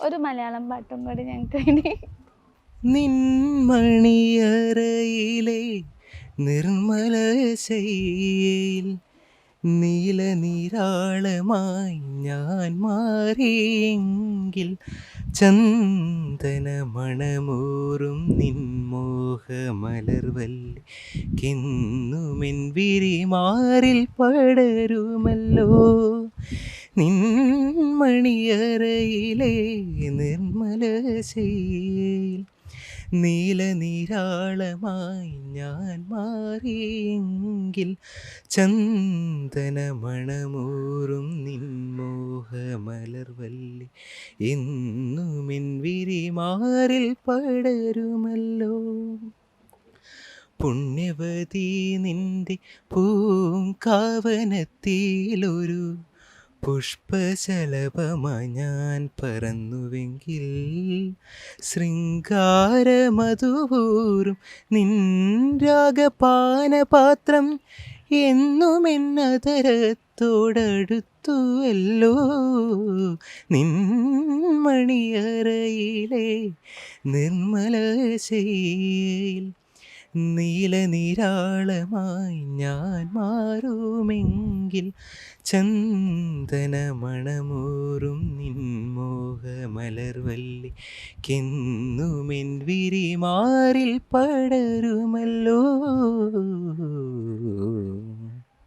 ഒരു മലയാളം പാട്ടും കൂടി ഞങ്ങൾക്ക് വേണ്ടി. നിൻമണിയറയിലെ നിർമ്മല ശയ്യയിൽ നീല നീരാളമായി ഞാൻ മാറിയെങ്കിൽ ചന്ദന മണമൂറും നിൻമോഹമലർവല്ലി കിന്നുമെൻ വിരിമാറിൽ പടരുമല്ലോ. നിൻമണിയറയിലെ നിർമ്മല ശയ്യയിൽ നീല നീരാളമായി ഞാൻ മാറിയെങ്കിൽ ചന്ദന മണമൂറും നിൻമോഹമലർവല്ലി എന്നുമെൻ വിരിമാറിൽ പടരുമല്ലോ. പുണ്യവതി നിന്റെ പൂങ്കാവനത്തിലൊരു പുഷ്പശലഭമായി ഞാൻ പറന്നുവെങ്കിൽ ശൃംഗാരമധുപൂറും നിൻരാഗപാനപാത്രം എന്നുമെന്നതരത്തോടടുത്തുവല്ലോ. നിൻമണിയറയിലെ നിർമ്മല ശയ്യയിൽ നീല നീരാളമായി ഞാൻ മാറുമെങ്കിൽ ചന്ദന മണമൂറും നിൻമോഹമലർവല്ലി കിന്നുമെൻ വിരിമാറിൽ പടരുമല്ലോ.